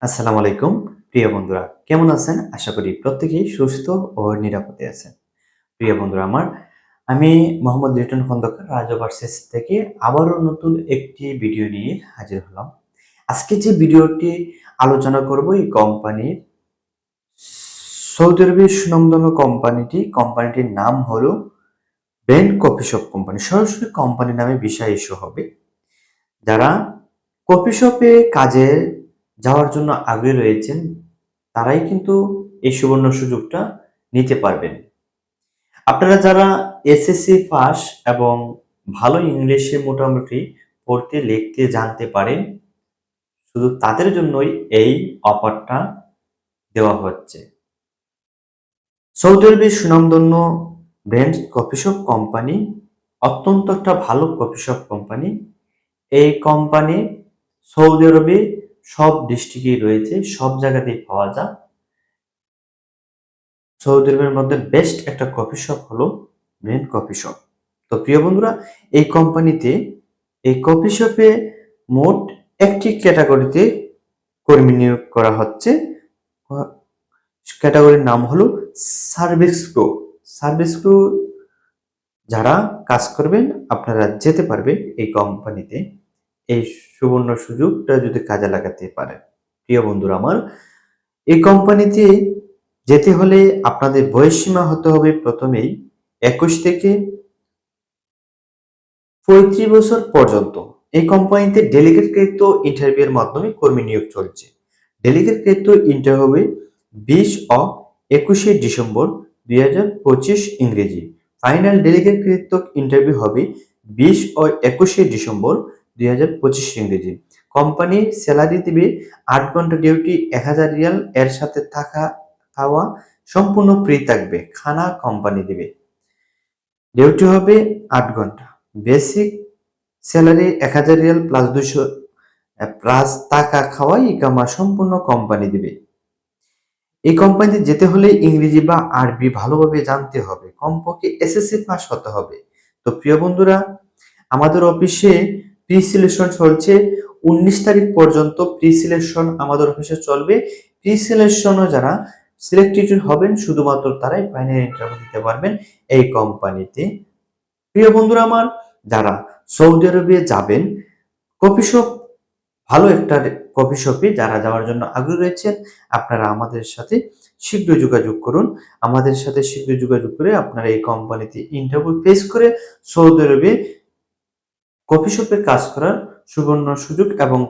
আসসালামু আলাইকুম প্রিয় বন্ধুরা, কেমন আছেন? আশা করি প্রত্যেকেই সুস্থ ও নিরাপদে আছেন। প্রিয় বন্ধুরা আমার, আমি মোহাম্মদ লিটন খন্দকার রাজু ভার্সেস থেকে আবারও নতুন একটি ভিডিও নিয়ে হাজির হলাম। আজকে যে ভিডিওটি আলোচনা করব এই কোম্পানির সৌদি আরবের সুনামধন্য কোম্পানিটির নাম হলো ব্র্যান্ড কফি শপ কোম্পানি। সরাসরি কোম্পানি নামে বিষয় ইস্যু হবে। যারা কফি শপে কাজে যাওয়ার জন্য আগ্রহী রয়েছেন তারাই কিন্তু এই সুবর্ণ সুযোগটা নিতে পারবেন। আপনারা যারা এসএসসি পাস এবং ভালো ইংলিশে মোটামুটি পড়তে লিখতে জানতে পারেন, শুধু তাদের জন্যই এই অফারটা দেওয়া হচ্ছে। সৌদি আরবের সুনামধন্য ব্র্যান্ড কফি শপ কোম্পানি অত্যন্ত একটা ভালো কফি শপ কোম্পানি। এই কোম্পানি সৌদি আরবে সব ডিস্ট্রিক্টেই রয়েছে, সব জায়গাতেই পাওয়া যায়। সৌদি আরবের মধ্যে বেস্ট একটা কফি শপ হলো ব্র্যান্ড কফি শপ। তো প্রিয় বন্ধুরা, এই কোম্পানিতে এই কফি শপে মোট একটি ক্যাটাগরিতে কর্মী নিয়োগ করা হচ্ছে। ক্যাটাগরির নাম হলো সার্ভিস ক্রু। সার্ভিস ক্রু যারা কাজ করবেন আপনারা যেতে পারবেন এই কোম্পানিতে, এই সুবর্ণ সুযোগটা যদি কাজে লাগাতে পারেন। প্রিয় বন্ধুরা আমার, এই কোম্পানিতে যেতে হলে আপনাদের বয়সসীমা হতে হবে প্রথমেই 21 থেকে 35 বছর পর্যন্ত। এই কোম্পানিতে ডেলিগেটকৃত ইন্টারভিউয়ের মাধ্যমে কর্মী নিয়োগ চলছে। ডেলিগেটকৃত ইন্টারভিউ হবে 20 ও 21শে ডিসেম্বর 2025 ইংরেজি। ফাইনাল ডেলিগেটকৃত ইন্টারভিউ হবে 20 ও 21শে ডিসেম্বর 2025 ইংরেজি। কোম্পানি স্যালারি দিবে 8 ঘন্টা ডিউটি 1000 রিয়াল, এর সাথে থাকা খাওয়া সম্পূর্ণ ফ্রি থাকবে। খানা কোম্পানি দিবে। ডিউটি হবে 8 ঘন্টা। Basic salary 1000 Real plus 200 plus টাকা খাওয়া ইকামা সম্পূর্ণ কোম্পানি দিবে। এই কোম্পানিতে যেতে হলে ইংরেজি বা আরবি ভালোভাবে জানতে হবে, কমপক্ষে এসএসসি পাস হতে হবে। তো প্রিয় বন্ধুরা, আমাদের অফিসে প্রি সিলেকশন চলছে। 19 তারিখ পর্যন্ত প্রি সিলেকশন আমাদের অফিসে চলবে। প্রি সিলেকশনও যারা সিলেক্টেড হবেন শুধুমাত্র তারাই ফাইনাল ইন্টারভিউ দিতে পারবেন এই কোম্পানিতে। প্রিয় বন্ধুরা আমার, যারা সৌদি আরবে যাবেন, কফি শপ ভালো একটা কফি শপে যারা যাওয়ার জন্য আগ্রহী রয়েছেন, আপনারা আমাদের সাথে শীঘ্রই যোগাযোগ করুন। আমাদের সাথে শীঘ্রই যোগাযোগ করে আপনারা এই কোম্পানিতে ইন্টারভিউ ফেস করে সৌদি আরবে কফি শপে কাজ করার সুবর্ণ সুযোগ এবং